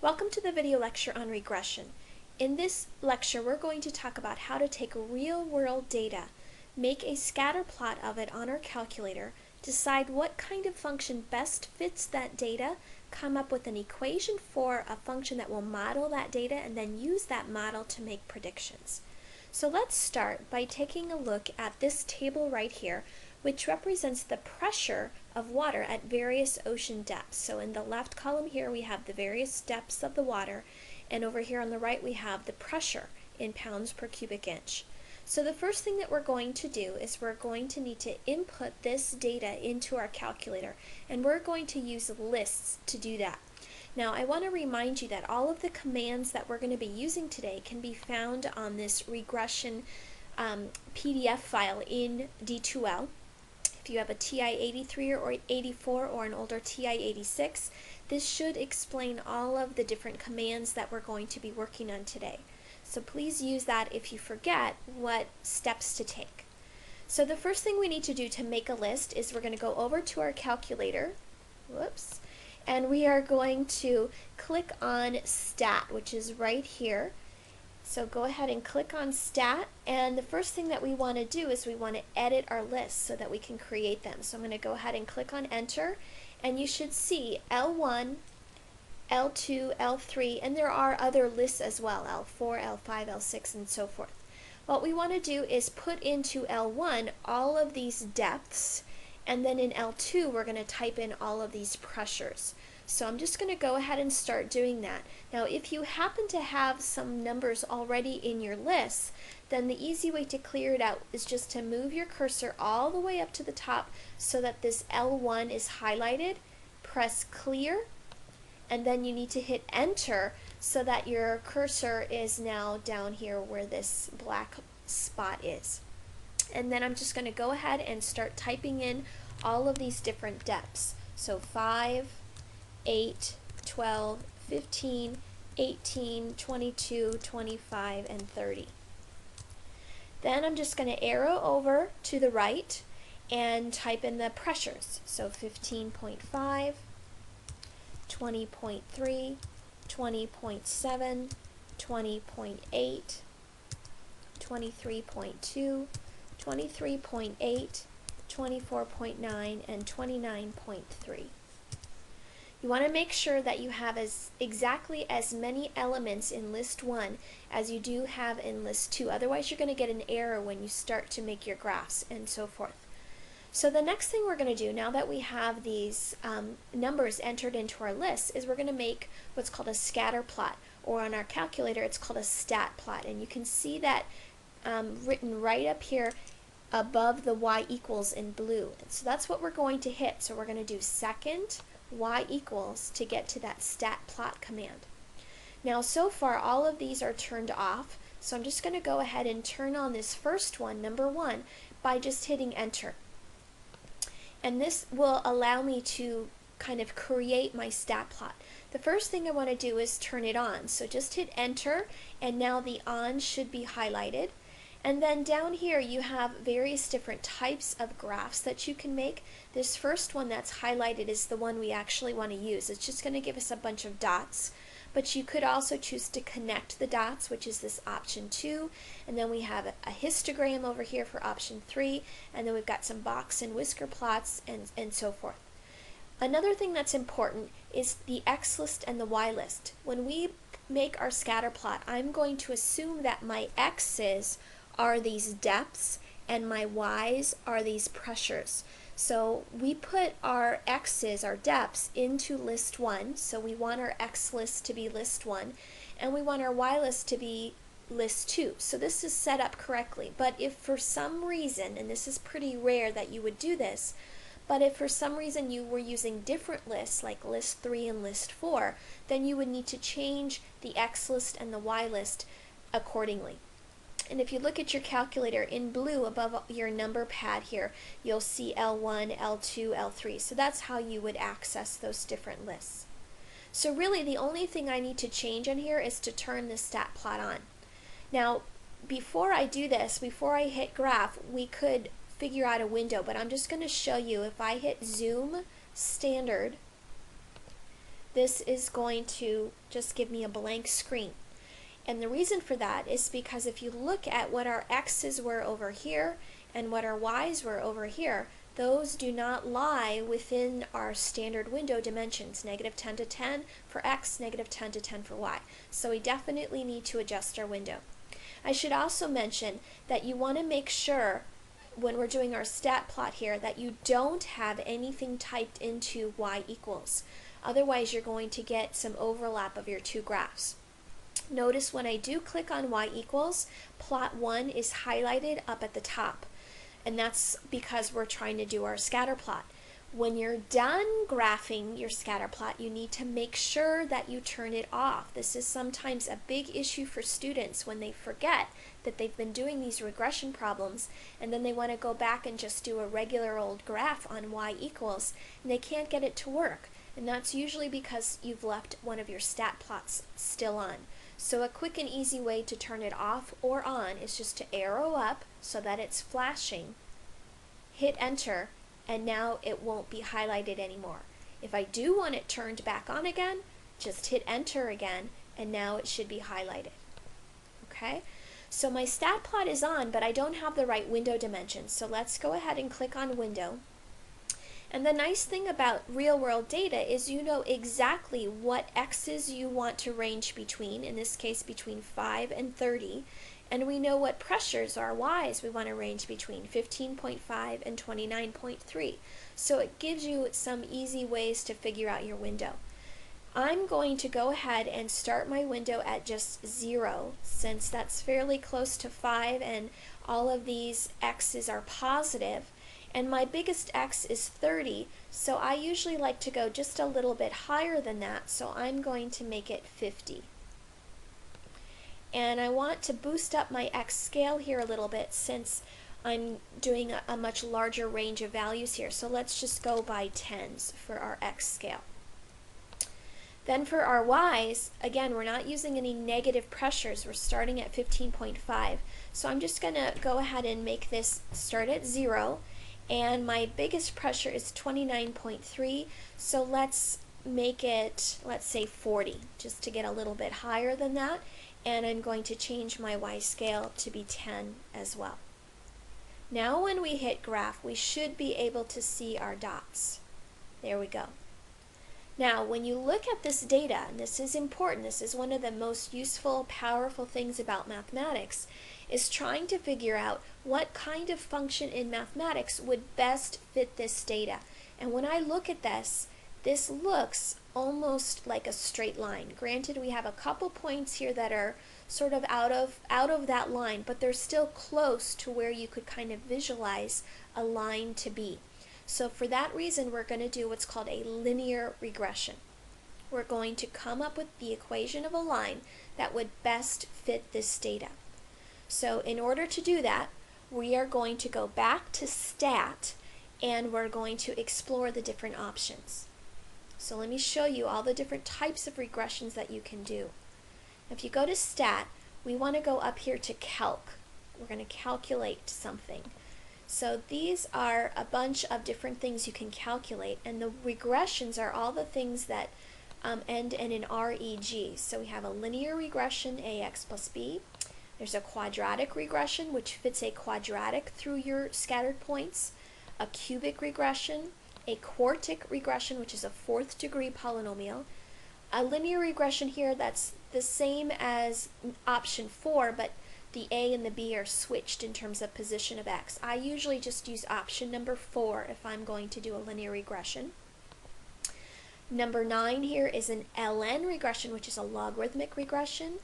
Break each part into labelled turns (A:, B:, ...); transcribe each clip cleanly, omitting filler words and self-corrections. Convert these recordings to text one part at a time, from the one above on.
A: Welcome to the video lecture on regression. In this lecture, we're going to talk about how to take real-world data, make a scatter plot of it on our calculator, decide what kind of function best fits that data, come up with an equation for a function that will model that data, and then use that model to make predictions. So let's start by taking a look at this table right here, which represents the pressure of water at various ocean depths. So in the left column here we have the various depths of the water, and over here on the right we have the pressure in pounds per cubic inch. So the first thing that we're going to do is we're going to need to input this data into our calculator, and we're going to use lists to do that. Now I want to remind you that all of the commands that we're going to be using today can be found on this regression PDF file in D2L. If you have a TI-83 or 84 or an older TI-86, this should explain all of the different commands that we're going to be working on today. So please use that if you forget what steps to take. So the first thing we need to do to make a list is we're going to go over to our calculator, and we are going to click on Stat, which is right here. So go ahead and click on Stat, and the first thing that we want to do is we want to edit our lists so that we can create them. So I'm going to go ahead and click on Enter, and you should see L1, L2, L3, and there are other lists as well, L4, L5, L6, and so forth. What we want to do is put into L1 all of these depths, and then in L2 we're going to type in all of these pressures. So I'm just going to go ahead and start doing that. Now if you happen to have some numbers already in your list, then the easy way to clear it out is just to move your cursor all the way up to the top so that this L1 is highlighted, press clear, and then you need to hit enter so that your cursor is now down here where this black spot is. And then I'm just going to go ahead and start typing in all of these different depths. So 5, 8, 12, 15, 18, 22, 25, and 30. Then I'm just going to arrow over to the right and type in the pressures. So 15.5, 20.3, 20.7, 20.8, 23.2, 23.8, 24.9, and 29.3. You want to make sure that you have exactly as many elements in list 1 as you do have in list 2. Otherwise you're going to get an error when you start to make your graphs and so forth. So the next thing we're going to do, now that we have these numbers entered into our list, is we're going to make what's called a scatter plot, or on our calculator it's called a stat plot. And you can see that written right up here above the y equals in blue. And so that's what we're going to hit. So we're going to do second y equals to get to that stat plot command. Now so far all of these are turned off, so I'm just going to go ahead and turn on this first one, number 1, by just hitting enter. And this will allow me to kind of create my stat plot. The first thing I want to do is turn it on, so just hit enter, and now the on should be highlighted. And then down here you have various different types of graphs that you can make. This first one that's highlighted is the one we actually want to use. It's just going to give us a bunch of dots, but you could also choose to connect the dots, which is this option 2, and then we have a histogram over here for option 3, and then we've got some box and whisker plots and so forth. Another thing that's important is the X list and the Y list. When we make our scatter plot, I'm going to assume that my X's are these depths and my Y's are these pressures. So we put our X's, our depths, into list 1, so we want our X list to be list 1, and we want our Y list to be list 2. So this is set up correctly. But if for some reason, and this is pretty rare that you would do this, but if for some reason you were using different lists, like list 3 and list 4, then you would need to change the X list and the Y list accordingly. And if you look at your calculator in blue above your number pad here, you'll see L1, L2, L3. So that's how you would access those different lists. So really the only thing I need to change in here is to turn the stat plot on. Now before I do this, before I hit graph, we could figure out a window, but I'm just going to show you. If I hit zoom standard, this is going to just give me a blank screen. And the reason for that is because if you look at what our x's were over here and what our y's were over here, those do not lie within our standard window dimensions, -10 to 10 for x, -10 to 10 for y. So we definitely need to adjust our window. I should also mention that you want to make sure when we're doing our stat plot here that you don't have anything typed into y equals. Otherwise you're going to get some overlap of your two graphs. Notice when I do click on y equals, plot 1 is highlighted up at the top. And that's because we're trying to do our scatter plot. When you're done graphing your scatter plot, you need to make sure that you turn it off. This is sometimes a big issue for students when they forget that they've been doing these regression problems and then they want to go back and just do a regular old graph on y equals and they can't get it to work. And that's usually because you've left one of your stat plots still on. So a quick and easy way to turn it off or on is just to arrow up so that it's flashing, hit enter, and now it won't be highlighted anymore. If I do want it turned back on again, just hit enter again, and now it should be highlighted. Okay? So my stat plot is on, but I don't have the right window dimensions. So let's go ahead and click on window. And the nice thing about real-world data is you know exactly what x's you want to range between, in this case between 5 and 30, and we know what pressures, our y's, we want to range between 15.5 and 29.3. So it gives you some easy ways to figure out your window. I'm going to go ahead and start my window at just 0, since that's fairly close to 5 and all of these x's are positive. And my biggest x is 30, so I usually like to go just a little bit higher than that, so I'm going to make it 50. And I want to boost up my x scale here a little bit since I'm doing a much larger range of values here. So let's just go by tens for our x scale. Then for our y's, again, we're not using any negative pressures. We're starting at 15.5. So I'm just going to go ahead and make this start at 0. And my biggest pressure is 29.3, so let's make it, let's say 40, just to get a little bit higher than that. And I'm going to change my y scale to be 10 as well. Now when we hit graph, we should be able to see our dots. There we go. Now when you look at this data, and this is important, this is one of the most useful, powerful things about mathematics, is trying to figure out what kind of function in mathematics would best fit this data. And when I look at this, this looks almost like a straight line. Granted, we have a couple points here that are sort of out of that line, but they're still close to where you could kind of visualize a line to be. So for that reason, we're going to do what's called a linear regression. We're going to come up with the equation of a line that would best fit this data. So in order to do that, we are going to go back to stat and we're going to explore the different options. So let me show you all the different types of regressions that you can do. If you go to stat, we want to go up here to calc. We're going to calculate something. So these are a bunch of different things you can calculate, and the regressions are all the things that end in an reg. So we have a linear regression, ax plus b. There's a quadratic regression, which fits a quadratic through your scattered points, a cubic regression, a quartic regression, which is a 4th degree polynomial, a linear regression here that's the same as option 4, but the a and the b are switched in terms of position of x. I usually just use option number 4 if I'm going to do a linear regression. Number 9 here is an ln regression, which is a logarithmic regression.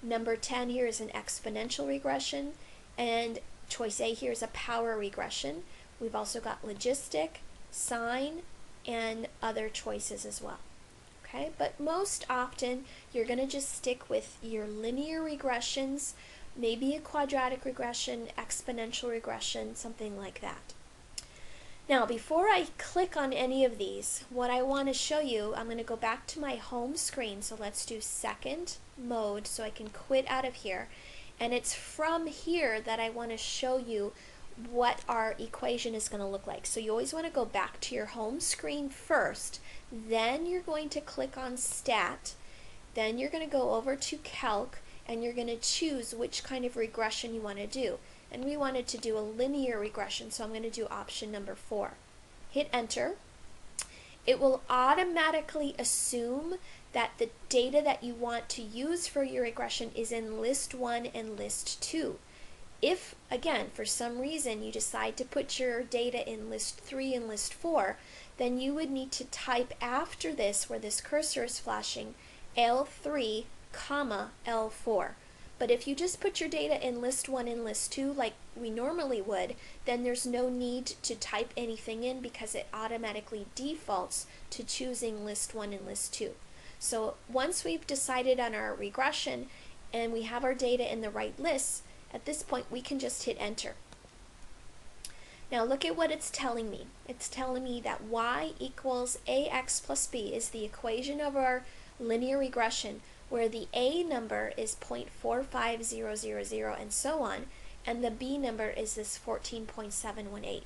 A: Number 10 here is an exponential regression, and choice A here is a power regression. We've also got logistic, sine, and other choices as well. Okay, but most often you're going to just stick with your linear regressions, maybe a quadratic regression, exponential regression, something like that. Now before I click on any of these, what I want to show you, I'm going to go back to my home screen, so let's do second mode so I can quit out of here. And it's from here that I want to show you what our equation is going to look like. So you always want to go back to your home screen first, then you're going to click on Stat, then you're going to go over to Calc, and you're going to choose which kind of regression you want to do. And we wanted to do a linear regression, so I'm going to do option number 4. Hit Enter. It will automatically assume that the data that you want to use for your regression is in list 1 and list 2. If, again, for some reason you decide to put your data in list 3 and list 4, then you would need to type after this, where this cursor is flashing, L3, L4. But if you just put your data in list 1 and list 2 like we normally would, then there's no need to type anything in because it automatically defaults to choosing list 1 and list 2. So once we've decided on our regression and we have our data in the right lists, at this point we can just hit Enter. Now look at what it's telling me. It's telling me that y equals ax plus b is the equation of our linear regression, where the a number is 0.45000 and so on, and the b number is this 14.718.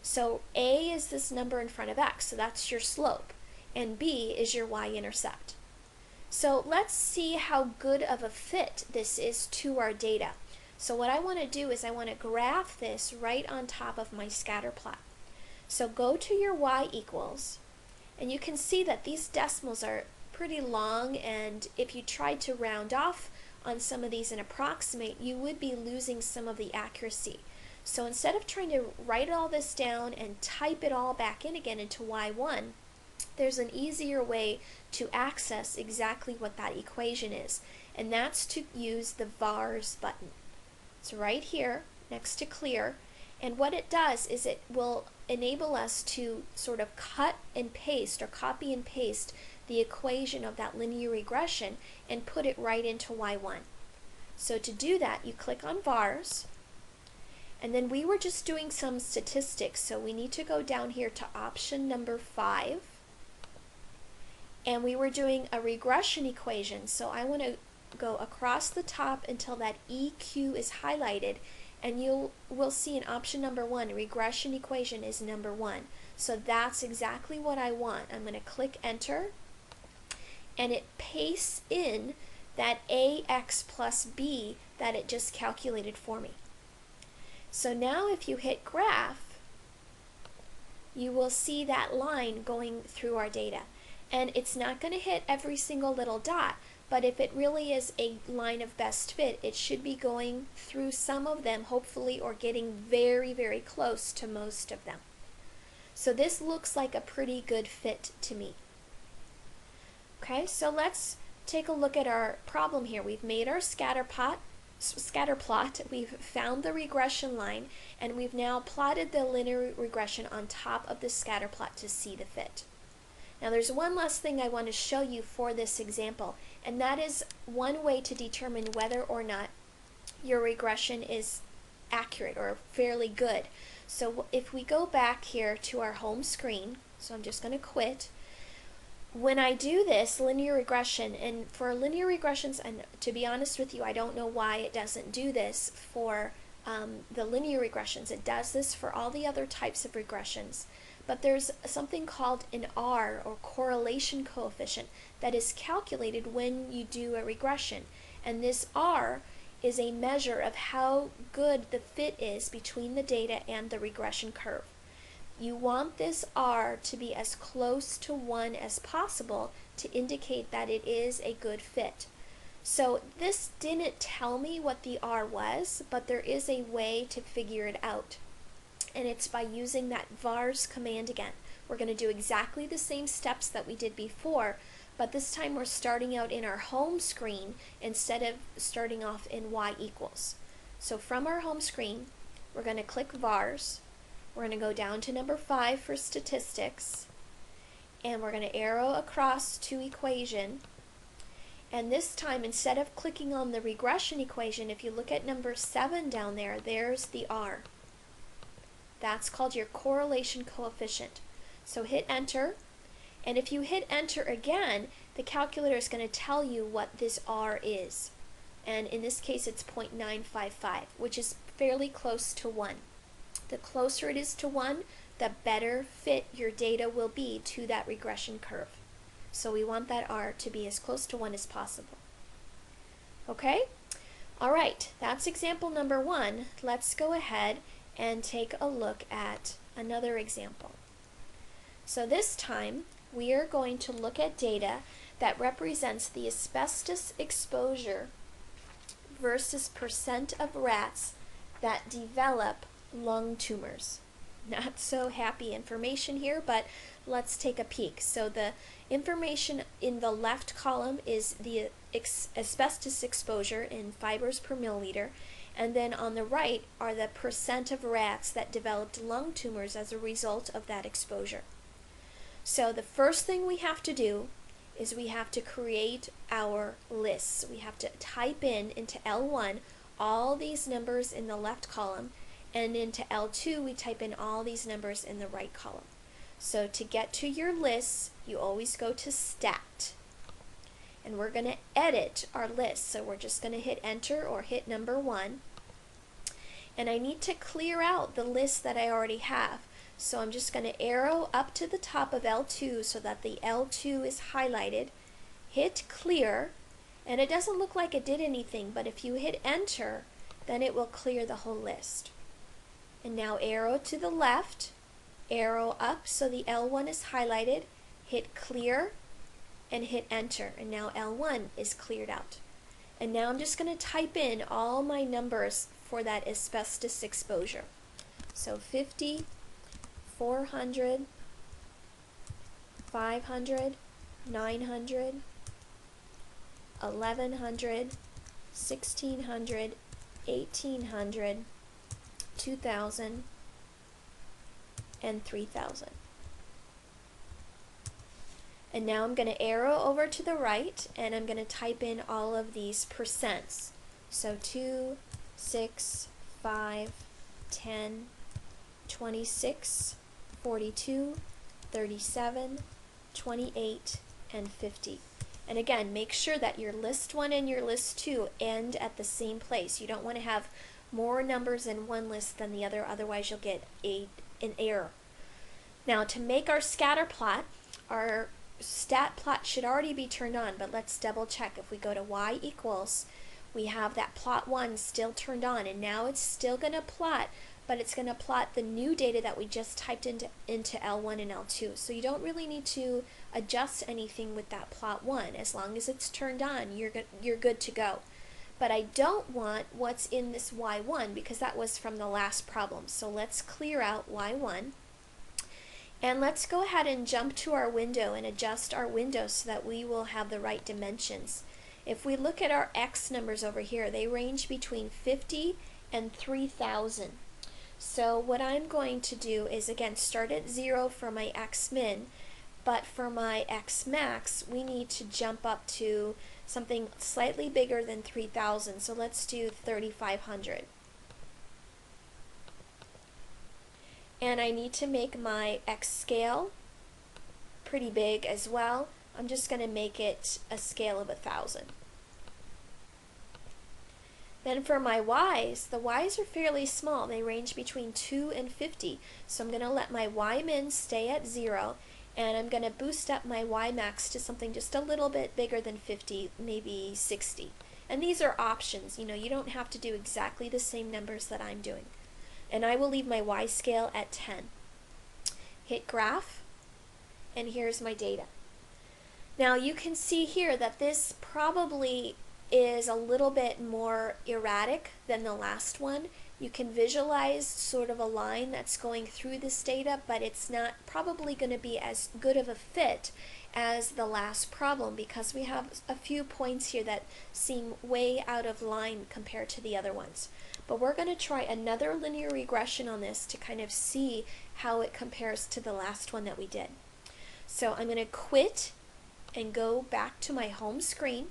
A: So a is this number in front of x, so that's your slope, and b is your y-intercept. So let's see how good of a fit this is to our data. So what I want to do is I want to graph this right on top of my scatter plot. So go to your y equals, and you can see that these decimals are pretty long, and if you tried to round off on some of these and approximate, you would be losing some of the accuracy. So instead of trying to write all this down and type it all back in again into y1, there's an easier way to access exactly what that equation is, and that's to use the vars button. It's right here next to clear, and what it does is it will enable us to sort of cut and paste or copy and paste the equation of that linear regression and put it right into y1. So to do that, you click on vars, and then we were just doing some statistics, so we need to go down here to option number 5, and we were doing a regression equation. So I want to go across the top until that EQ is highlighted, and we'll see in option number 1, regression equation is number 1. So that's exactly what I want. I'm going to click Enter, and it pastes in that ax plus b that it just calculated for me. So now if you hit Graph, you will see that line going through our data. And it's not going to hit every single little dot, but if it really is a line of best fit, it should be going through some of them, hopefully, or getting very, very close to most of them. So this looks like a pretty good fit to me. Okay, so let's take a look at our problem here. We've made our scatter plot, we've found the regression line, and we've now plotted the linear regression on top of the scatter plot to see the fit. Now there's one last thing I want to show you for this example, and that is one way to determine whether or not your regression is accurate or fairly good. So if we go back here to our home screen, so I'm just going to quit. When I do this linear regression, and for linear regressions, and to be honest with you, I don't know why it doesn't do this for the linear regressions. It does this for all the other types of regressions. But there's something called an R, or correlation coefficient, that is calculated when you do a regression. And this R is a measure of how good the fit is between the data and the regression curve. You want this R to be as close to 1 as possible to indicate that it is a good fit. So this didn't tell me what the R was, but there is a way to figure it out. And it's by using that vars command again. We're going to do exactly the same steps that we did before, but this time we're starting out in our home screen instead of starting off in y equals. So from our home screen, we're going to click vars. We're going to go down to number 5 for statistics, and we're going to arrow across to equation. And this time, instead of clicking on the regression equation, if you look at number 7 down there, there's the R. That's called your correlation coefficient. So hit Enter, and if you hit Enter again, the calculator is going to tell you what this R is. And in this case, it's 0.955, which is fairly close to 1. The closer it is to 1, the better fit your data will be to that regression curve. So we want that R to be as close to 1 as possible. Okay? All right, that's example number 1. Let's go ahead and take a look at another example. So this time, we are going to look at data that represents the asbestos exposure versus percent of rats that develop lung tumors. Not so happy information here, but let's take a peek. So the information in the left column is the asbestos exposure in fibers per milliliter, and then on the right are the percent of rats that developed lung tumors as a result of that exposure. So the first thing we have to do is we have to create our lists. We have to type into L1 all these numbers in the left column, and into L2 we type in all these numbers in the right column. So to get to your lists, you always go to Stat. And we're going to edit our list. So we're just going to hit Enter or hit number 1. And I need to clear out the list that I already have. So I'm just going to arrow up to the top of L2 so that the L2 is highlighted. Hit Clear. And it doesn't look like it did anything, but if you hit Enter, then it will clear the whole list. And now arrow to the left, arrow up so the L1 is highlighted, hit Clear, and hit Enter. And now L1 is cleared out. And now I'm just going to type in all my numbers for that asbestos exposure. So 50, 400, 500, 900, 1100, 1600, 1800, 2000, and 3000. And now I'm going to arrow over to the right, and I'm going to type in all of these percents. So 2, 6, 5, 10, 26, 42, 37, 28, and 50. And again, make sure that your list 1 and your list 2 end at the same place. You don't want to have more numbers in one list than the other, otherwise you'll get an error. Now to make our scatter plot, our stat plot should already be turned on, but let's double check. If we go to y equals, we have that plot 1 still turned on, and now it's still going to plot, but it's going to plot the new data that we just typed into L1 and L2. So you don't really need to adjust anything with that plot 1. As long as it's turned on, you're good to go. But I don't want what's in this Y1 because that was from the last problem. So let's clear out Y1. And let's go ahead and jump to our window and adjust our window so that we will have the right dimensions. If we look at our X numbers over here, they range between 50 and 3000. So what I'm going to do is, again, start at 0 for my X min, but for my X max, we need to jump up to something slightly bigger than 3000. So let's do 3500. And I need to make my X scale pretty big as well. I'm just going to make it a scale of 1000. Then for my Y's, the Y's are fairly small. They range between 2 and 50. So I'm going to let my Y min stay at 0, and I'm going to boost up my Y max to something just a little bit bigger than 50, maybe 60. And these are options. You know, you don't have to do exactly the same numbers that I'm doing. And I will leave my Y scale at 10. Hit Graph, and here's my data. Now you can see here that this probably is a little bit more erratic than the last one. You can visualize sort of a line that's going through this data, but it's not probably going to be as good of a fit as the last problem because we have a few points here that seem way out of line compared to the other ones. But we're going to try another linear regression on this to kind of see how it compares to the last one that we did. So I'm going to quit and go back to my home screen.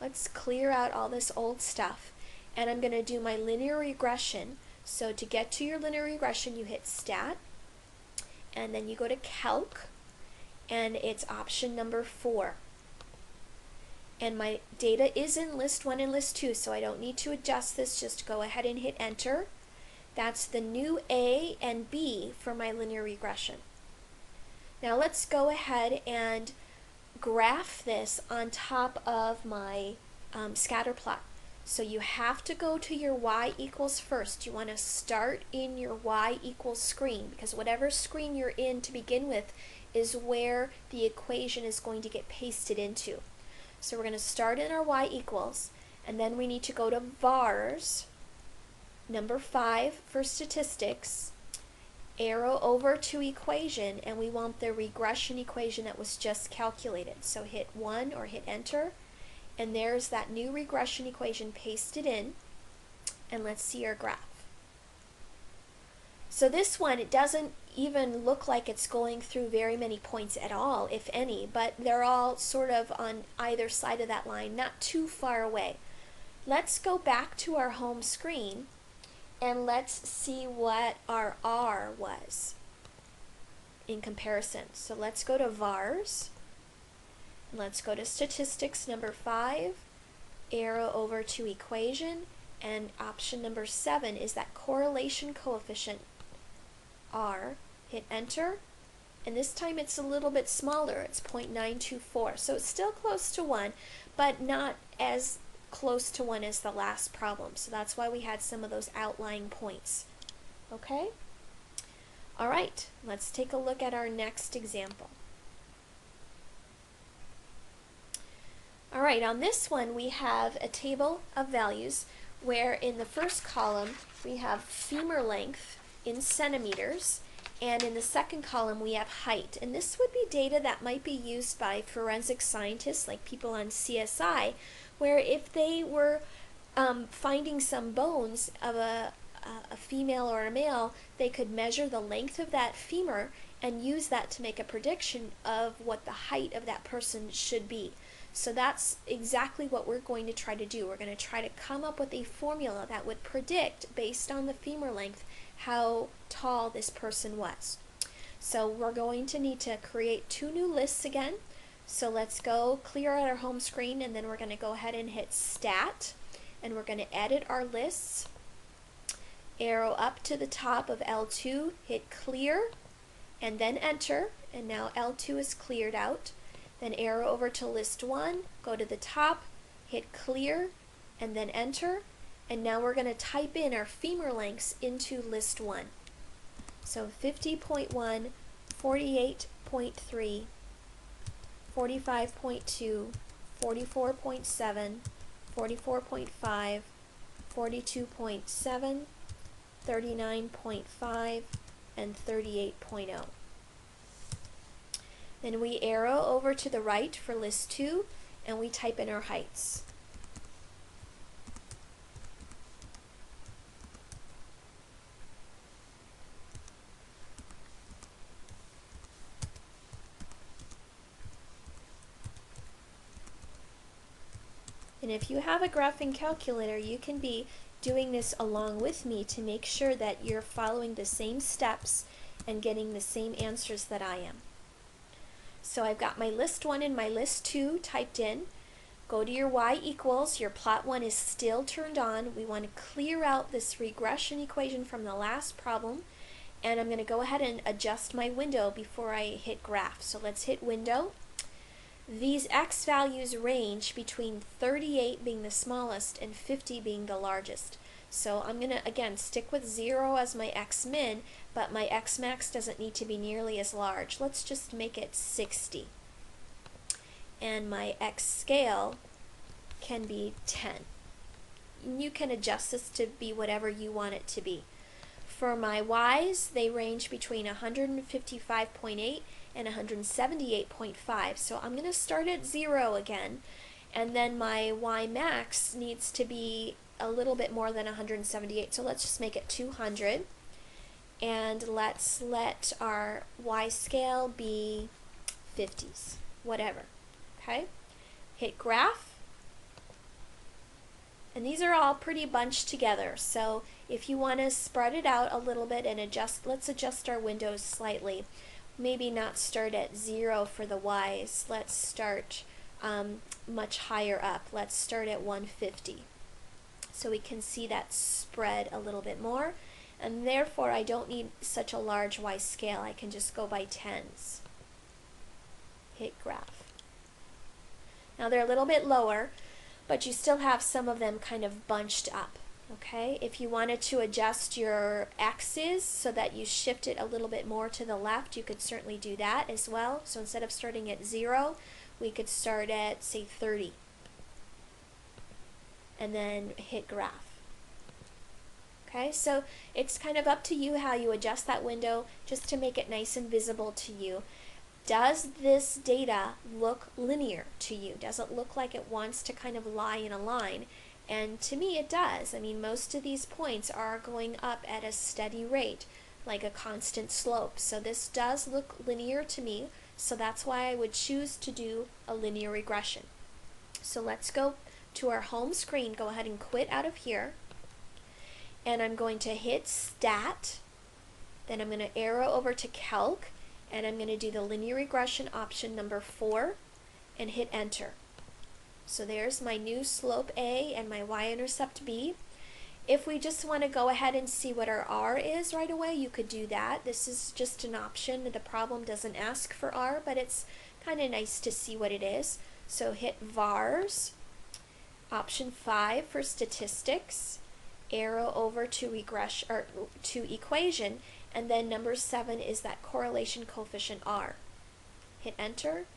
A: Let's clear out all this old stuff, and I'm going to do my linear regression. So to get to your linear regression, you hit Stat, and then you go to Calc, and it's option number 4. And my data is in list 1 and list 2, so I don't need to adjust this. Just go ahead and hit Enter. That's the new A and B for my linear regression. Now let's go ahead and graph this on top of my scatter plot. So you have to go to your y equals first. You want to start in your y equals screen, because whatever screen you're in to begin with is where the equation is going to get pasted into. So we're going to start in our y equals, and then we need to go to vars, number 5 for statistics, arrow over to equation, and we want the regression equation that was just calculated. So hit 1 or hit enter, and there's that new regression equation pasted in, and let's see our graph. So this one, it doesn't even look like it's going through very many points at all, if any, but they're all sort of on either side of that line, not too far away. Let's go back to our home screen and let's see what our R was in comparison. So let's go to vars, and let's go to statistics number 5, arrow over to equation, and option number 7 is that correlation coefficient R. Hit enter, and this time it's a little bit smaller. It's 0.924, so it's still close to 1, but not as close to 1 as the last problem. So that's why we had some of those outlying points. Okay? All right, let's take a look at our next example. All right, on this one we have a table of values where in the first column we have femur length in centimeters, and in the second column we have height. And this would be data that might be used by forensic scientists, like people on CSI, where if they were finding some bones of a female or a male, they could measure the length of that femur and use that to make a prediction of what the height of that person should be. So that's exactly what we're going to try to do. We're going to try to come up with a formula that would predict, based on the femur length, how tall this person was. So we're going to need to create 2 new lists again. So let's go clear out our home screen, and then we're going to go ahead and hit stat, and we're going to edit our lists. Arrow up to the top of L2, hit clear, and then enter, and now L2 is cleared out. Then arrow over to list 1, go to the top, hit clear, and then enter. And now we're going to type in our femur lengths into list 1. So 50.1, 48.3, 45.2, 44.7, 44.5, 42.7, 39.5, and 38.0. Then we arrow over to the right for list 2, and we type in our heights. And if you have a graphing calculator, you can be doing this along with me to make sure that you're following the same steps and getting the same answers that I am. So I've got my list 1 and my list 2 typed in. Go to your y equals, your plot 1 is still turned on. We want to clear out this regression equation from the last problem, and I'm going to go ahead and adjust my window before I hit graph. So let's hit window. These x values range between 38 being the smallest and 50 being the largest. So I'm going to, again, stick with 0 as my x min, but my x max doesn't need to be nearly as large. Let's just make it 60. And my x scale can be 10. You can adjust this to be whatever you want it to be. For my y's, they range between 155.8 and 178.5. So I'm going to start at 0 again, and then my y max needs to be a little bit more than 178. So let's just make it 200, and let's let our y scale be 50s, whatever. Okay? Hit graph. And these are all pretty bunched together, so if you want to spread it out a little bit and let's adjust our windows slightly. Maybe not start at 0 for the y's. Let's start much higher up. Let's start at 150. So we can see that spread a little bit more. and therefore I don't need such a large Y scale. I can just go by tens. Hit graph. Now they're a little bit lower, but you still have some of them kind of bunched up. Okay, if you wanted to adjust your x's so that you shift it a little bit more to the left, you could certainly do that as well. So instead of starting at 0, we could start at, say, 30. And then hit graph. Okay, so it's kind of up to you how you adjust that window just to make it nice and visible to you. Does this data look linear to you? Does it look like it wants to kind of lie in a line? And to me it does. I mean, most of these points are going up at a steady rate, like a constant slope. So this does look linear to me, so that's why I would choose to do a linear regression. So let's go to our home screen, go ahead and quit out of here, and I'm going to hit Stat, then I'm going to arrow over to Calc, and I'm going to do the linear regression option number 4 and hit Enter. So there's my new slope A and my y-intercept B. If we just want to go ahead and see what our R is right away, you could do that. This is just an option. The problem doesn't ask for R, but it's kind of nice to see what it is. So hit vars, option 5 for statistics, arrow over to regression or to equation, and then number 7 is that correlation coefficient R. Hit enter.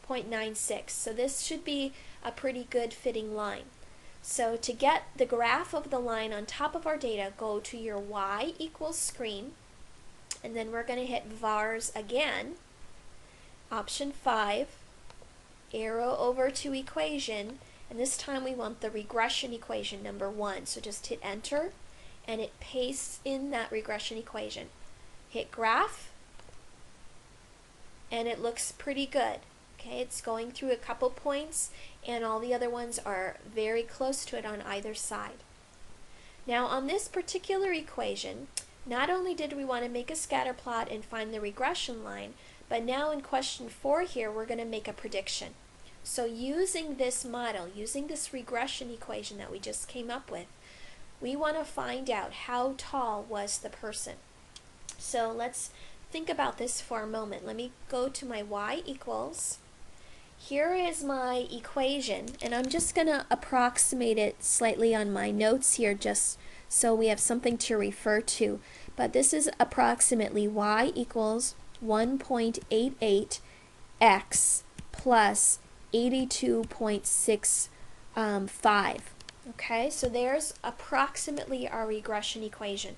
A: 0.96. So this should be a pretty good fitting line. So to get the graph of the line on top of our data, go to your y equals screen, and then we're going to hit vars again, option 5, arrow over to equation, and this time we want the regression equation number 1. So just hit enter, and it pastes in that regression equation. Hit graph, and it looks pretty good. Okay, it's going through a couple points, and all the other ones are very close to it on either side. Now on this particular equation, not only did we want to make a scatter plot and find the regression line, but now in question 4 here, we're going to make a prediction. So using this model, using this regression equation that we just came up with, we want to find out how tall was the person. So let's think about this for a moment. Let me go to my y equals. Here is my equation, and I'm just going to approximate it slightly on my notes here just so we have something to refer to. But this is approximately y equals 1.88 x plus 82.65. Okay, so there's approximately our regression equation.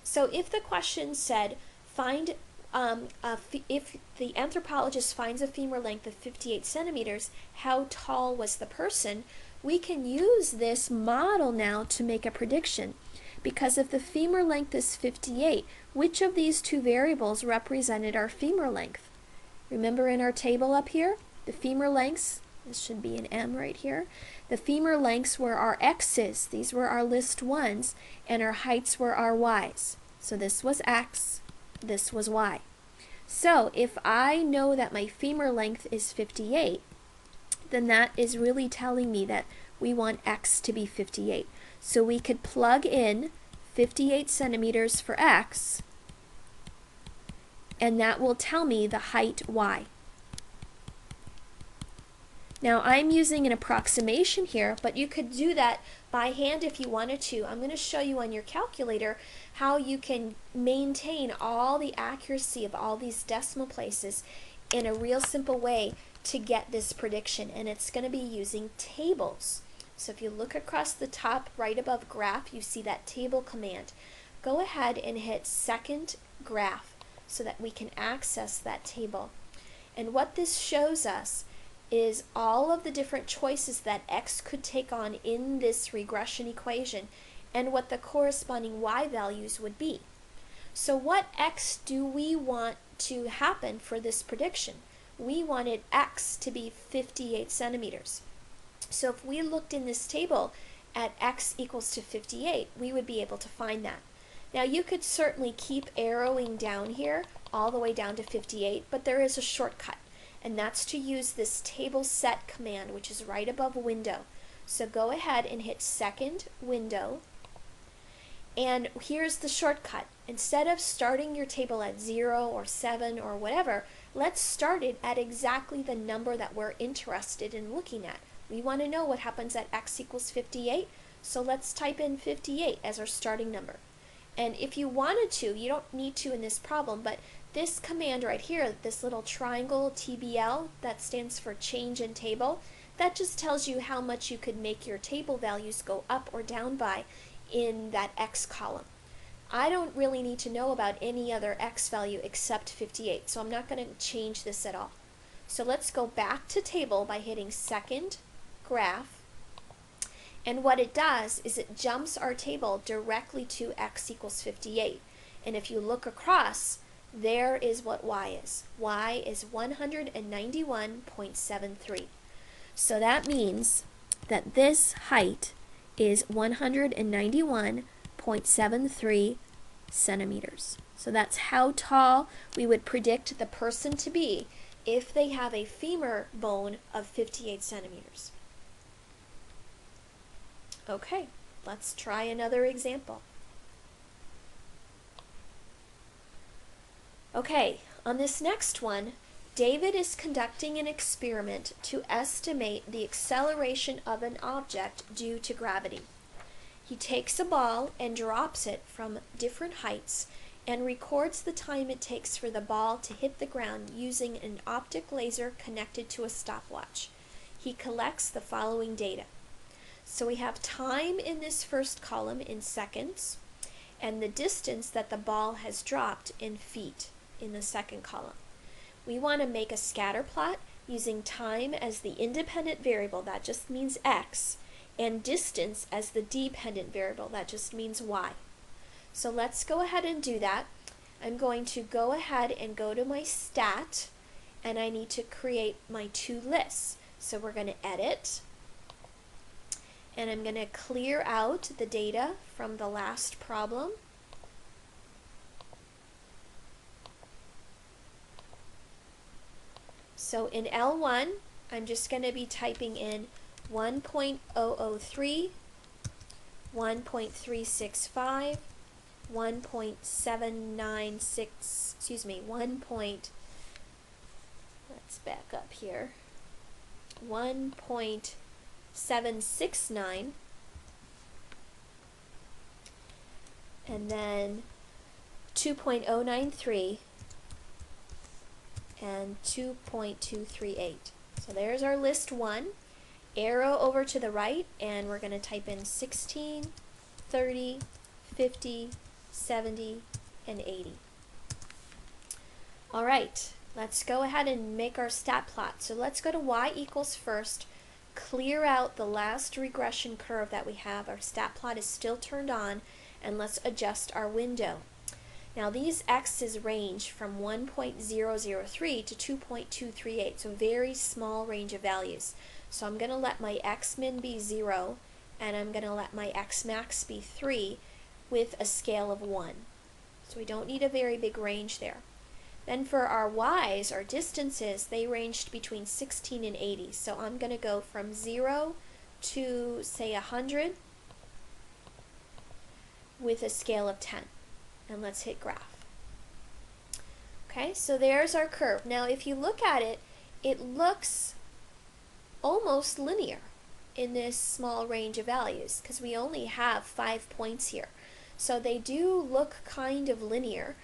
A: So if the question said find if the anthropologist finds a femur length of 58 centimeters, how tall was the person? We can use this model now to make a prediction. Because if the femur length is 58, which of these two variables represented our femur length? Remember in our table up here, the femur lengths, this should be an M right here, the femur lengths were our X's, these were our list 1s, and our heights were our Y's. So this was X, this was Y. So if I know that my femur length is 58, then that is really telling me that we want X to be 58. So we could plug in 58 centimeters for X, and that will tell me the height Y. Now I'm using an approximation here, but you could do that by hand if you wanted to. I'm going to show you on your calculator how you can maintain all the accuracy of all these decimal places in a real simple way to get this prediction, and it's going to be using tables. So if you look across the top right above graph, you see that table command. Go ahead and hit second graph so that we can access that table. And what this shows us is all of the different choices that X could take on in this regression equation and what the corresponding Y values would be. So what X do we want to happen for this prediction? We wanted X to be 58 centimeters. So if we looked in this table at X equals to 58, we would be able to find that. Now you could certainly keep arrowing down here all the way down to 58, but there is a shortcut, and that's to use this table set command, which is right above window. So go ahead and hit second window, And here's the shortcut. Instead of starting your table at 0 or 7 or whatever, let's start it at exactly the number that we're interested in looking at. We want to know what happens at x equals 58, so let's type in 58 as our starting number. And if you wanted to, you don't need to in this problem, but this command right here, this little triangle TBL, that stands for change in table, that just tells you how much you could make your table values go up or down by in that x column. I don't really need to know about any other x value except 58, so I'm not going to change this at all. So let's go back to table by hitting second graph, and what it does is it jumps our table directly to x equals 58. And if you look across, there is what y is. Y is 191.73. So that means that this height is 191.73 centimeters. So that's how tall we would predict the person to be if they have a femur bone of 58 centimeters. Okay, let's try another example. Okay, on this next one, David is conducting an experiment to estimate the acceleration of an object due to gravity. He takes a ball and drops it from different heights and records the time it takes for the ball to hit the ground using an optic laser connected to a stopwatch. He collects the following data. So we have time in this first column in seconds, and the distance that the ball has dropped in feet in the second column. We want to make a scatter plot using time as the independent variable, that just means x, and distance as the dependent variable, that just means y. So let's go ahead and do that. I'm going to go ahead and go to my stat, and I need to create my two lists. So we're going to edit, and I'm going to clear out the data from the last problem. So in L1, I'm just going to be typing in 1.003, 1.365, 1.796, let's back up here, 1.769, and then 2.093, and 2.238. So there's our list 1. Arrow over to the right, and we're going to type in 16, 30, 50, 70, and 80. All right, let's go ahead and make our stat plot. So let's go to y equals first, clear out the last regression curve that we have. Our stat plot is still turned on, and let's adjust our window. Now these x's range from 1.003 to 2.238, so very small range of values. So I'm going to let my x-min be 0, and I'm going to let my x-max be 3 with a scale of 1. So we don't need a very big range there. Then for our y's, our distances, they ranged between 16 and 80. So I'm going to go from 0 to, say, 100 with a scale of 10. And let's hit graph. Okay, so there's our curve. Now if you look at it, it looks almost linear in this small range of values because we only have 5 points here. So they do look kind of linear,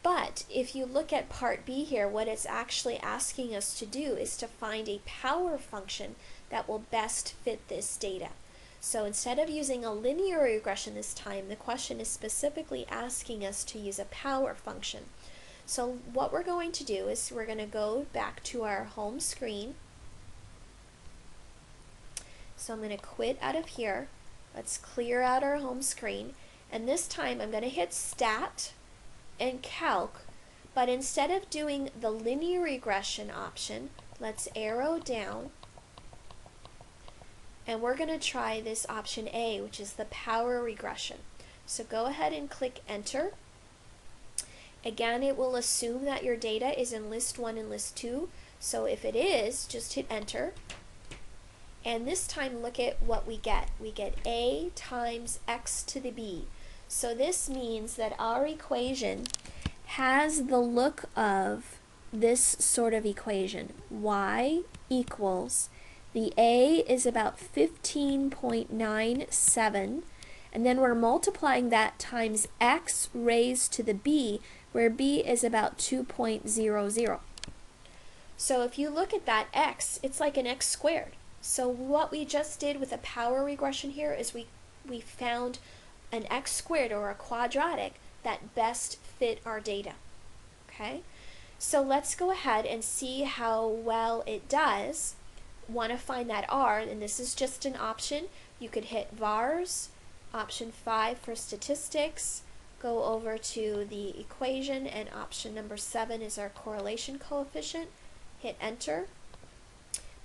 A: but if you look at part B here, what it's actually asking us to do is to find a power function that will best fit this data. So instead of using a linear regression this time, the question is specifically asking us to use a power function. So what we're going to do is we're going to go back to our home screen. So I'm going to quit out of here. Let's clear out our home screen. And this time I'm going to hit Stat and Calc, but instead of doing the linear regression option, let's arrow down. And we're going to try this option A, which is the power regression. So go ahead and click Enter. Again, it will assume that your data is in list 1 and list 2. So if it is, just hit Enter. And this time look at what we get. We get A times x to the b. So this means that our equation has the look of this sort of equation. Y equals, the A is about 15.97, and then we're multiplying that times x raised to the b, where b is about 2.00. So if you look at that x, it's like an x squared. So what we just did with a power regression here is we found an x squared, or a quadratic, that best fit our data. Okay? So let's go ahead and see how well it does. Want to find that r, and this is just an option. You could hit vars, option 5 for statistics, go over to the equation, and option number 7 is our correlation coefficient. Hit enter.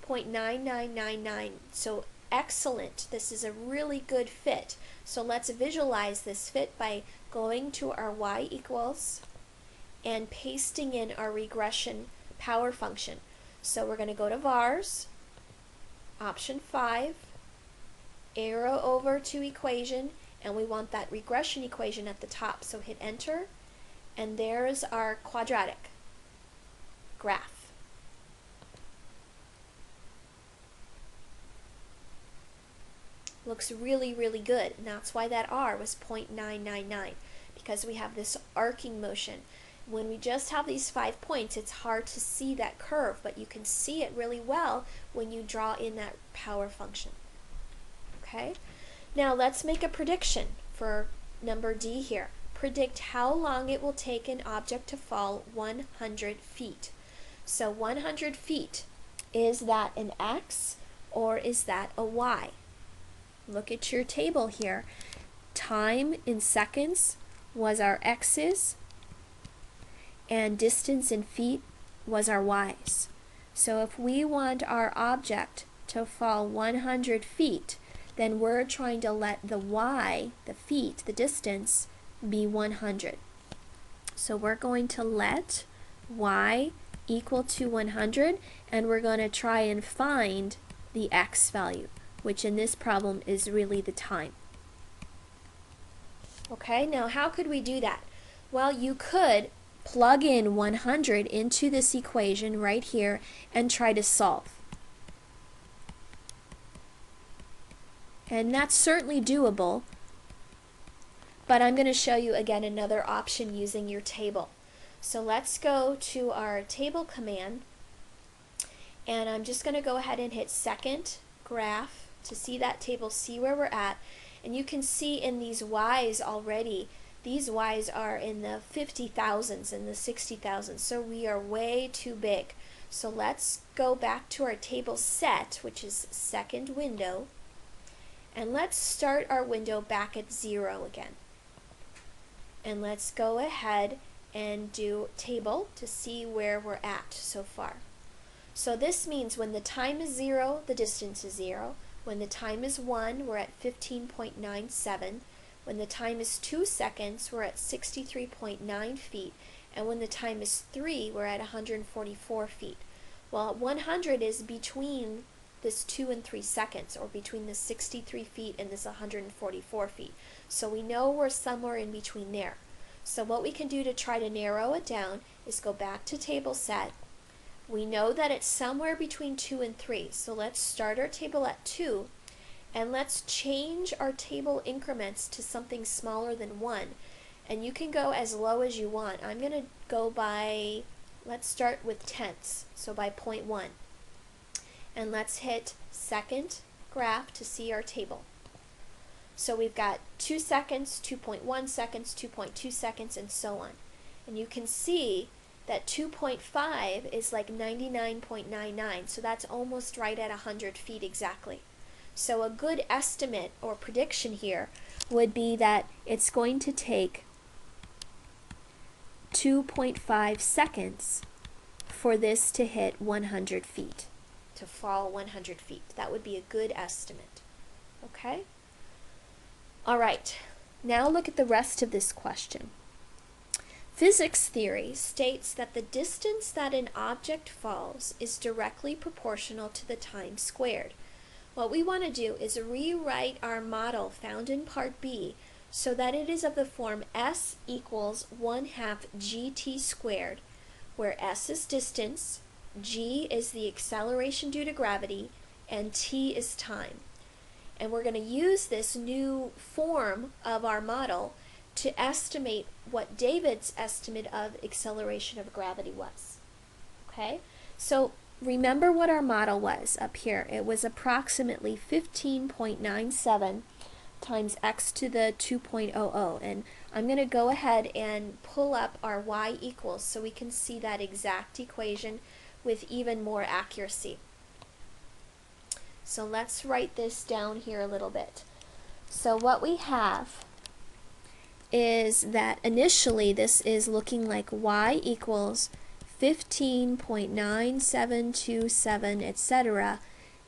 A: 0.9999. So excellent. This is a really good fit. So let's visualize this fit by going to our y equals and pasting in our regression power function. So we're going to go to vars, option 5, arrow over to equation, and we want that regression equation at the top. So hit enter, and there's our quadratic graph. Looks really, really good, and that's why that r was 0.999, because we have this arcing motion. When we just have these 5 points, it's hard to see that curve, but you can see it really well when you draw in that power function. Okay? Now let's make a prediction for number D here. Predict how long it will take an object to fall 100 feet. So 100 feet, is that an x or is that a y? Look at your table here. Time in seconds was our x's, and distance in feet was our y's. So if we want our object to fall 100 feet, then we're trying to let the y, the feet, the distance, be 100. So we're going to let y equal to 100, and we're going to try and find the x value, which in this problem is really the time. Okay, now how could we do that? Well, you could plug in 100 into this equation right here and try to solve. And that's certainly doable, but I'm going to show you again another option using your table. So let's go to our table command, and I'm just going to go ahead and hit second graph to see that table, see where we're at. And you can see in these y's already, these y's are in the 50,000s and the 60,000s, so we are way too big. So let's go back to our table set, which is second window, and let's start our window back at 0 again. And let's go ahead and do table to see where we're at so far. So this means when the time is 0, the distance is 0. When the time is 1, we're at 15.97. When the time is 2 seconds, we're at 63.9 feet. And when the time is 3, we're at 144 feet. Well, 100 is between this 2 and 3 seconds, or between this 63 feet and this 144 feet. So we know we're somewhere in between there. So what we can do to try to narrow it down is go back to table set. We know that it's somewhere between 2 and 3, so let's start our table at 2, and let's change our table increments to something smaller than 1. And you can go as low as you want. I'm going to go by, let's start with tenths, so by 0.1. And let's hit second graph to see our table. So we've got 2 seconds, 2.1 seconds, 2.2 seconds, and so on. And you can see that 2.5 is like 99.99, so that's almost right at 100 feet exactly. So a good estimate or prediction here would be that it's going to take 2.5 seconds for this to hit 100 feet, to fall 100 feet. That would be a good estimate. Okay? All right, now look at the rest of this question. Physics theory states that the distance that an object falls is directly proportional to the time squared. What we want to do is rewrite our model found in part B so that it is of the form s equals 1/2 gt squared, where s is distance, g is the acceleration due to gravity, and t is time. And we're going to use this new form of our model to estimate what David's estimate of acceleration of gravity was. Okay, so remember what our model was up here. It was approximately 15.97 times x to the 2.00, and I'm going to go ahead and pull up our y equals so we can see that exact equation with even more accuracy. So let's write this down here a little bit. So what we have is that initially this is looking like y equals 15.9727, etc.,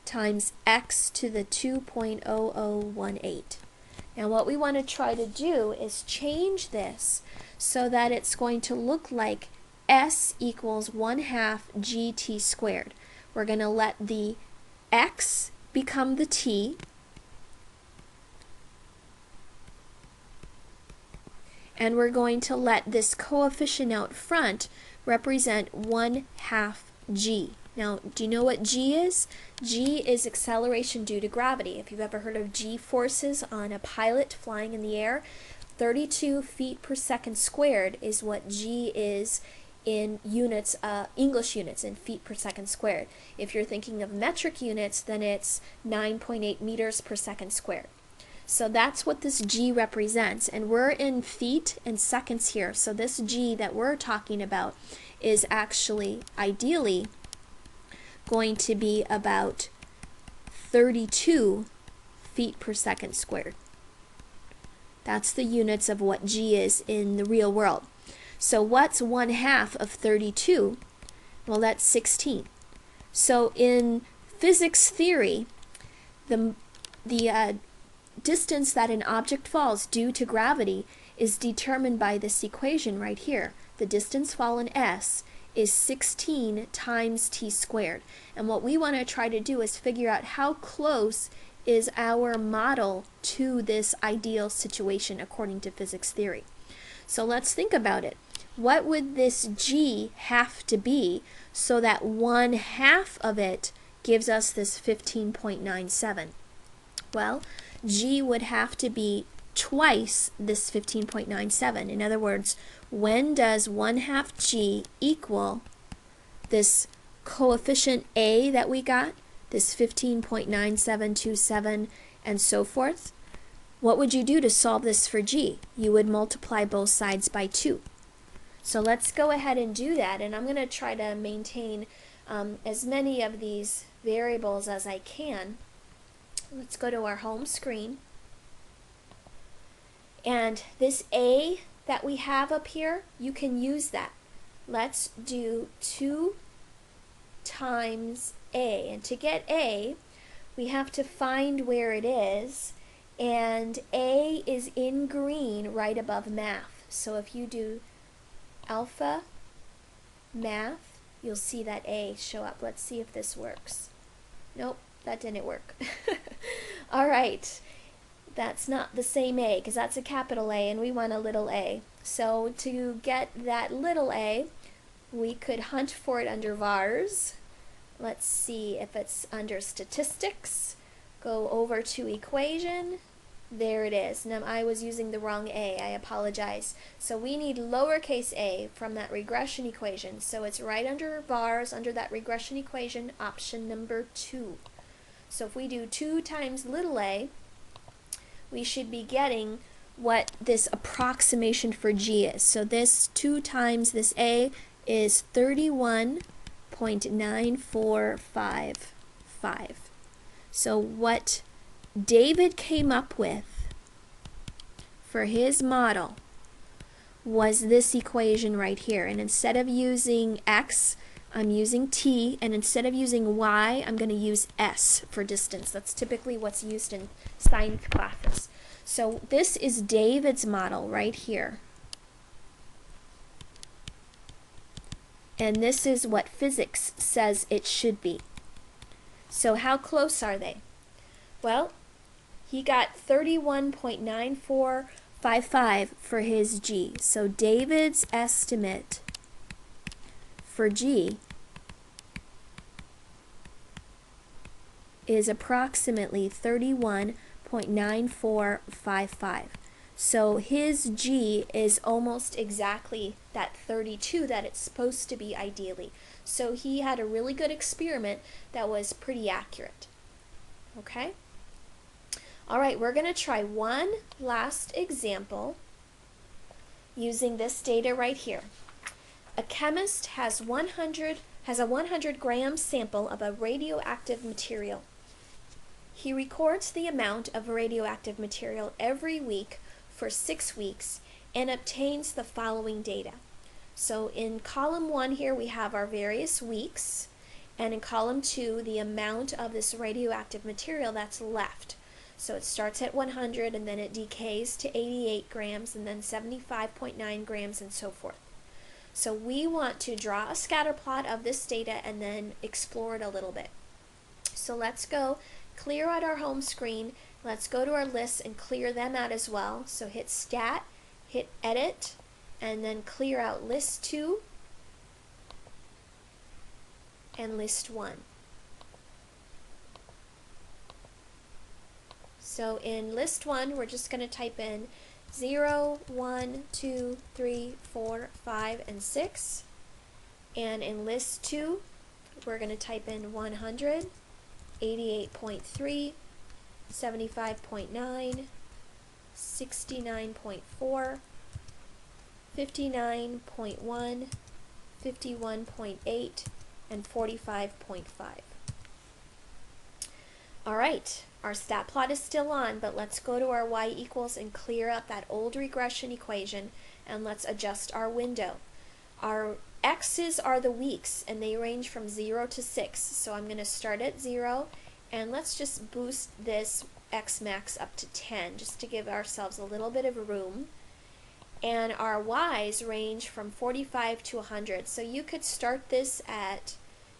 A: times x to the 2.0018. Now what we want to try to do is change this so that it's going to look like s equals 1/2 gt squared. We're going to let the x become the t, and we're going to let this coefficient out front represent 1/2 g. Now, do you know what g is? G is acceleration due to gravity. If you've ever heard of g forces on a pilot flying in the air, 32 feet per second squared is what g is in units, English units, in feet per second squared. If you're thinking of metric units, then it's 9.8 meters per second squared. So that's what this g represents, and we're in feet and seconds here, so this g that we're talking about is actually ideally going to be about 32 feet per second squared. That's the units of what g is in the real world. So what's 1/2 of 32? Well, that's 16. So in physics theory, the distance that an object falls due to gravity is determined by this equation right here. The distance fallen s is 16 times t squared. And what we want to try to do is figure out how close is our model to this ideal situation according to physics theory. So let's think about it. What would this g have to be so that 1/2 of it gives us this 15.97? Well, g would have to be twice this 15.97. In other words, when does 1/2 g equal this coefficient a that we got, this 15.9727 and so forth? What would you do to solve this for g? You would multiply both sides by 2. So let's go ahead and do that, and I'm going to try to maintain as many of these variables as I can. Let's go to our home screen. And this a that we have up here, you can use that. Let's do 2 times a. And to get a, we have to find where it is. And a is in green right above math. So if you do alpha math, you'll see that a show up. Let's see if this works. Nope, that didn't work. All right. That's not the same a, because that's a capital A and we want a little a. So to get that little a, we could hunt for it under vars. Let's see if it's under statistics. Go over to equation. There it is. Now I was using the wrong a. I apologize. So we need lowercase a from that regression equation. So it's right under vars, under that regression equation, option number 2. So if we do 2 times little a, we should be getting what this approximation for g is. So this 2 times this a is 31.9455. So what David came up with for his model was this equation right here. And instead of using x, I'm using t, and instead of using y, I'm going to use s for distance. That's typically what's used in science classes. So this is David's model right here. And this is what physics says it should be. So how close are they? Well, he got 31.9455 0.55 for his G. So David's estimate for G is approximately 31.9455. So his G is almost exactly that 32 that it's supposed to be ideally. So he had a really good experiment that was pretty accurate. Okay? All right, we're going to try one last example using this data right here. A chemist has a 100-gram sample of a radioactive material. He records the amount of radioactive material every week for 6 weeks and obtains the following data. So in column 1 here we have our various weeks, and in column 2 the amount of this radioactive material that's left. So it starts at 100 and then it decays to 88 grams and then 75.9 grams and so forth. So we want to draw a scatter plot of this data and then explore it a little bit. So let's go clear out our home screen. Let's go to our lists and clear them out as well. So hit Stat, hit Edit, and then clear out List 2 and List 1. So in List 1, we're just going to type in 0, 1, 2, 3, 4, 5, and 6. And in List 2, we're going to type in 100, 88.3, 75.9, 69.4, 59.1, 51.8, and 45.5. Alright, our stat plot is still on, but let's go to our y equals and clear up that old regression equation, and let's adjust our window. Our x's are the weeks, and they range from 0 to 6. So I'm going to start at 0, and let's just boost this x max up to 10, just to give ourselves a little bit of room. And our y's range from 45 to 100. So you could start this at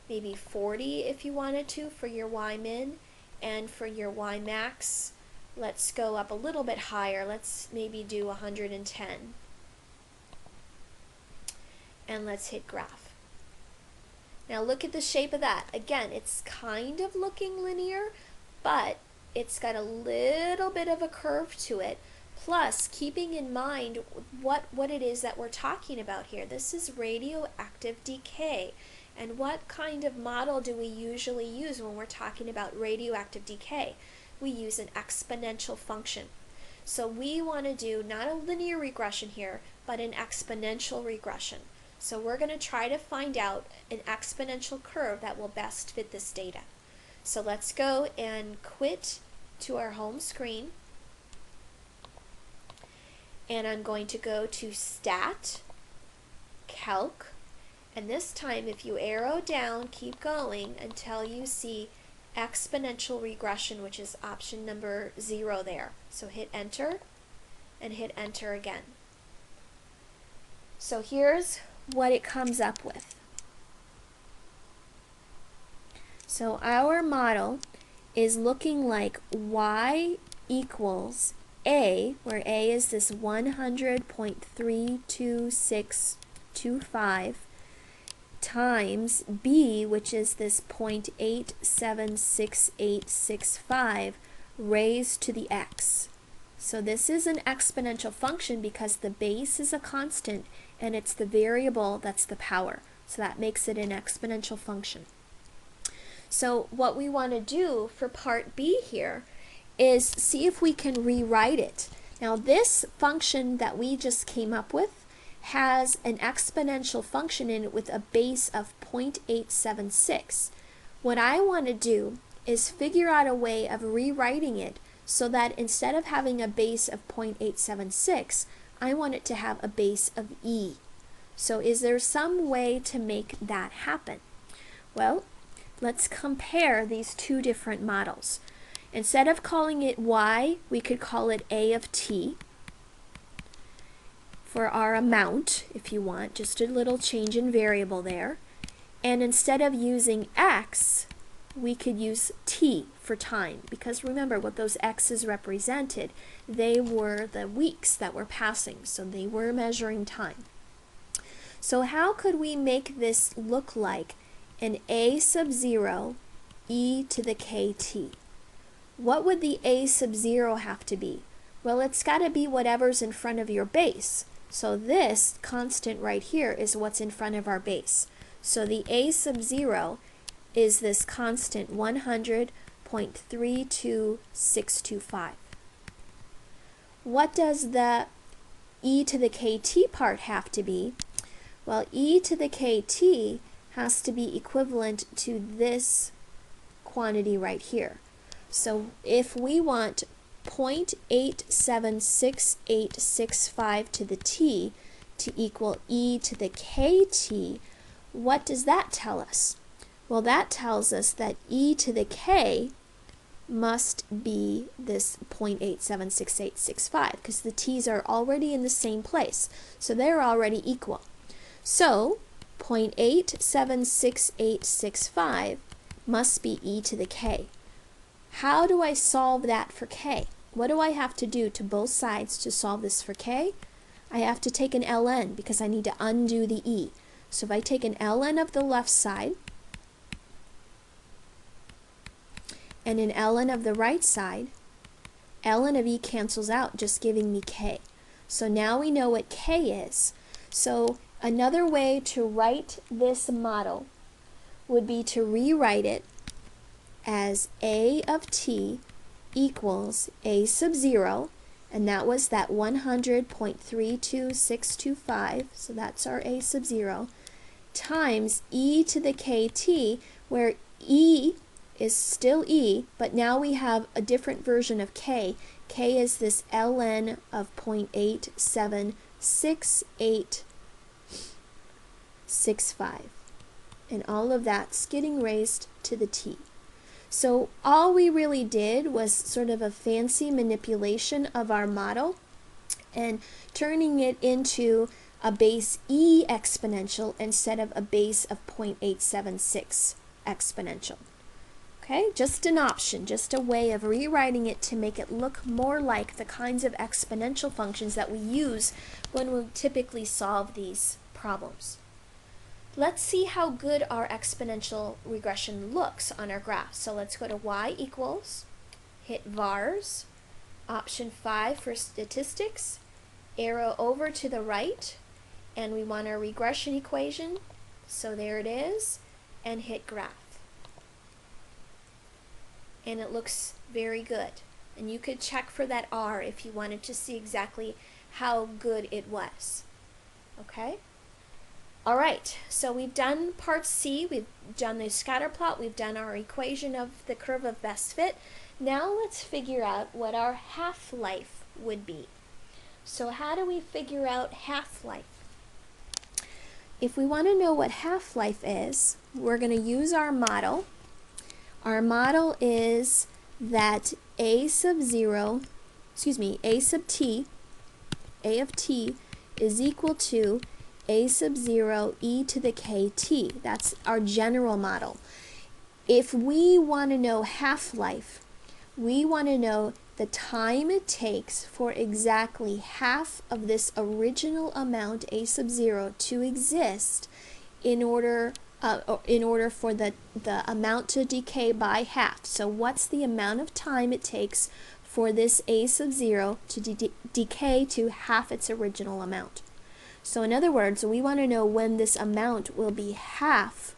A: maybe 40 if you wanted to for your y min, and for your y max, let's go up a little bit higher. Let's maybe do 110. And let's hit graph. Now look at the shape of that. Again, it's kind of looking linear, but it's got a little bit of a curve to it. Plus, keeping in mind what it is that we're talking about here. This is radioactive decay. And what kind of model do we usually use when we're talking about radioactive decay? We use an exponential function. So we want to do not a linear regression here, but an exponential regression. So we're going to try to find out an exponential curve that will best fit this data. So let's go and quit to our home screen. And I'm going to go to Stat, Calc, and this time if you arrow down, keep going until you see exponential regression, which is option number 0 there. So hit Enter and hit Enter again. So here's what it comes up with. So our model is looking like y equals a, where a is this 100.32625, times b, which is this 0.876865, raised to the x. So this is an exponential function because the base is a constant and it's the variable that's the power. So that makes it an exponential function. So what we want to do for part B here is see if we can rewrite it. Now this function that we just came up with has an exponential function in it with a base of 0.876. What I want to do is figure out a way of rewriting it so that instead of having a base of 0.876, I want it to have a base of e. So is there some way to make that happen? Well, let's compare these two different models. Instead of calling it y, we could call it a of t for our amount, if you want, just a little change in variable there. And instead of using x, we could use t for time, because remember what those x's represented. They were the weeks that were passing, so they were measuring time. So how could we make this look like an a sub 0 e to the kt? What would the a sub 0 have to be? Well, it's got to be whatever's in front of your base. So this constant right here is what's in front of our base. So the a sub 0 is this constant 100.32625. What does the e to the kt part have to be? Well, e to the kt has to be equivalent to this quantity right here. So if we want 0.876865 to the t to equal e to the kt, what does that tell us? Well, that tells us that e to the k must be this 0.876865, because the t's are already in the same place, so they're already equal. So 0.876865 must be e to the k. How do I solve that for k? What do I have to do to both sides to solve this for k? I have to take an ln, because I need to undo the e. So if I take an ln of the left side and an ln of the right side, ln of e cancels out, just giving me k. So now we know what k is. So another way to write this model would be to rewrite it as a of t equals a sub 0, and that was that 100.32625, so that's our a sub 0, times e to the kt, where e is still e, but now we have a different version of k. K is this ln of 0.876865. And all of that's getting raised to the t. So all we really did was sort of a fancy manipulation of our model and turning it into a base e exponential instead of a base of 0.876 exponential. Okay, just an option, just a way of rewriting it to make it look more like the kinds of exponential functions that we use when we typically solve these problems. Let's see how good our exponential regression looks on our graph. So let's go to y equals, hit vars, option 5 for statistics, arrow over to the right, and we want our regression equation. So there it is, and hit graph. And it looks very good. And you could check for that R if you wanted to see exactly how good it was. Okay? Alright, so we've done part C, we've done the scatter plot, we've done our equation of the curve of best fit. Now let's figure out what our half-life would be. So how do we figure out half-life? If we want to know what half-life is, we're going to use our model. Our model is that a sub t, a of t is equal to a sub 0 e to the kt. That's our general model. If we want to know half-life, we want to know the time it takes for exactly half of this original amount a sub 0 to exist in order for the amount to decay by half. So what's the amount of time it takes for this a sub 0 to decay to half its original amount? So in other words, we want to know when this amount will be half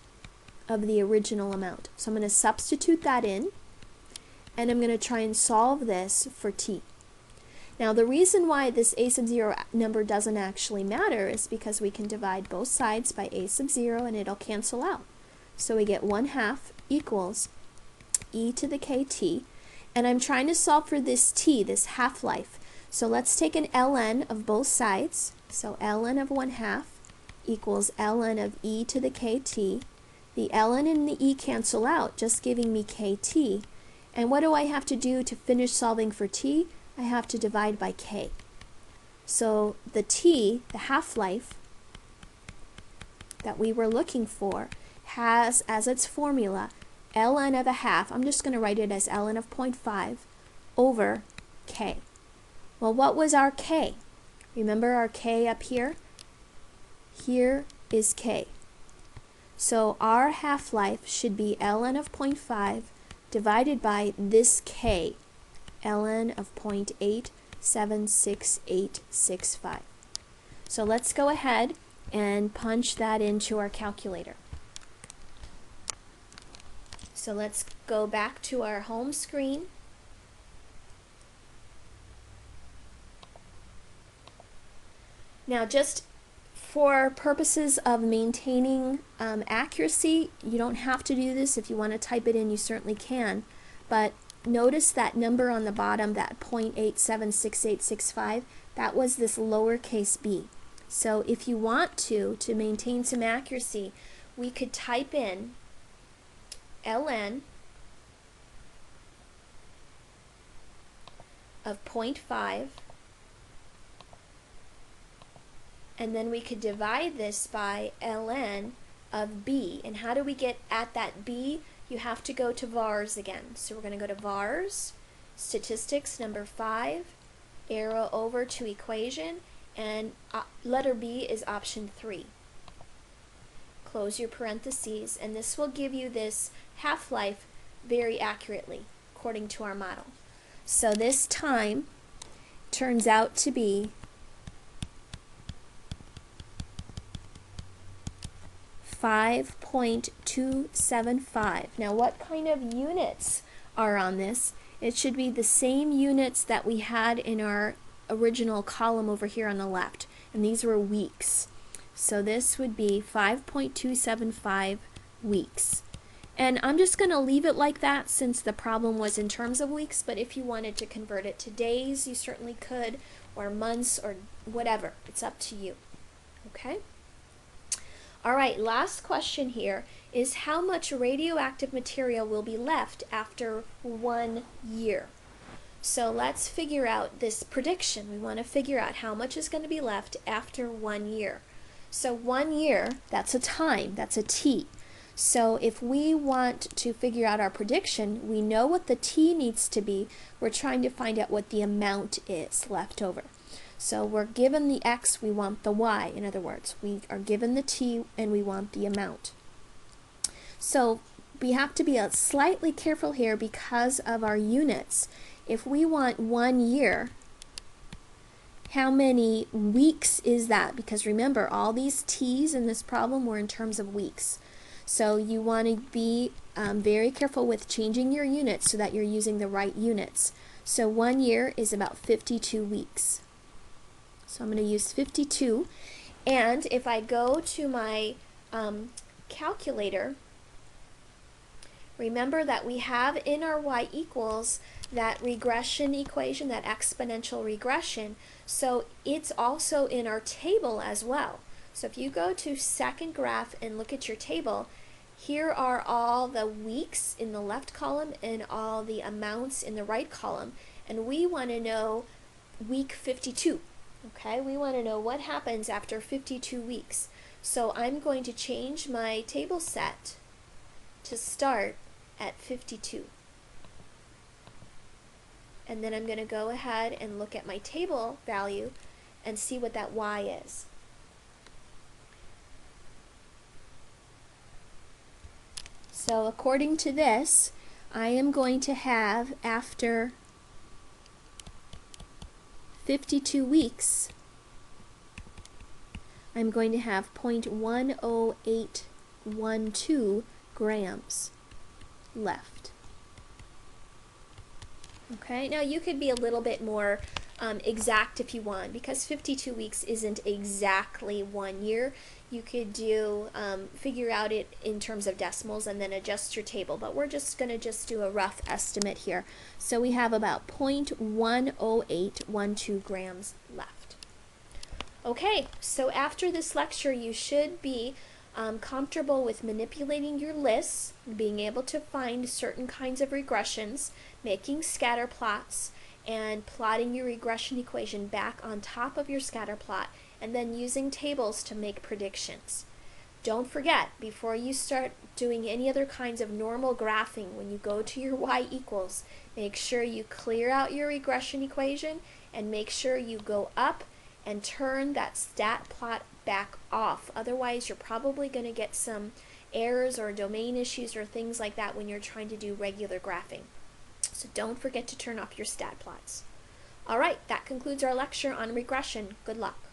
A: of the original amount. So I'm going to substitute that in, and I'm going to try and solve this for t. Now the reason why this a sub 0 number doesn't actually matter is because we can divide both sides by a sub 0 and it'll cancel out. So we get 1/2 equals e to the kt, and I'm trying to solve for this t, this half-life. So let's take an ln of both sides. So ln of 1/2 equals ln of e to the kt. The ln and the e cancel out, just giving me kt. And what do I have to do to finish solving for t? I have to divide by k. So the t, the half-life that we were looking for, has as its formula ln of a half, I'm just going to write it as ln of 0.5 over k. Well, what was our k? Remember our k up here? Here is k. So our half-life should be ln of 0.5 divided by this k, ln of 0.876865. So let's go ahead and punch that into our calculator. So let's go back to our home screen. Now, just for purposes of maintaining accuracy, you don't have to do this. If you want to type it in, you certainly can. But notice that number on the bottom, that 0.876865, that was this lowercase b. So if you want to maintain some accuracy, we could type in ln of 0.5, and then we could divide this by ln of b. And how do we get at that b? You have to go to vars again. So we're going to go to vars, statistics number 5, arrow over to equation, and letter B is option 3. Close your parentheses, and this will give you this half-life very accurately according to our model. So this time turns out to be 5.275. Now, what kind of units are on this? It should be the same units that we had in our original column over here on the left, and these were weeks. So this would be 5.275 weeks. And I'm just going to leave it like that since the problem was in terms of weeks, but if you wanted to convert it to days, you certainly could, or months, or whatever. It's up to you. Okay? All right, last question here is how much radioactive material will be left after 1 year? So let's figure out this prediction. We want to figure out how much is going to be left after 1 year. So 1 year, that's a time, that's a t. So if we want to figure out our prediction, we know what the t needs to be. We're trying to find out what the amount is left over. So we're given the x, we want the y. In other words, we are given the t and we want the amount. So we have to be slightly careful here because of our units. If we want 1 year, how many weeks is that? Because remember, all these t's in this problem were in terms of weeks. So you want to be very careful with changing your units so that you're using the right units. So 1 year is about 52 weeks. So I'm going to use 52. And if I go to my calculator, remember that we have in our y equals that regression equation, that exponential regression, so it's also in our table as well. So if you go to second graph and look at your table, here are all the weeks in the left column and all the amounts in the right column, and we want to know week 52. Okay, we want to know what happens after 52 weeks. So I'm going to change my table set to start at 52. And then I'm going to go ahead and look at my table value and see what that y is. So according to this, I am going to have, after 52 weeks, I'm going to have 0.10812 grams left. Okay, now you could be a little bit more exact if you want, because 52 weeks isn't exactly 1 year. You could do figure out it in terms of decimals and then adjust your table, but we're just going to do a rough estimate here. So we have about 0.10812 grams left. Okay, so after this lecture you should be comfortable with manipulating your lists, being able to find certain kinds of regressions, making scatter plots, and plotting your regression equation back on top of your scatter plot, and then using tables to make predictions. Don't forget, before you start doing any other kinds of normal graphing, when you go to your y equals, make sure you clear out your regression equation and make sure you go up and turn that stat plot back off. Otherwise, you're probably going to get some errors or domain issues or things like that when you're trying to do regular graphing. So don't forget to turn off your stat plots. Alright, that concludes our lecture on regression. Good luck.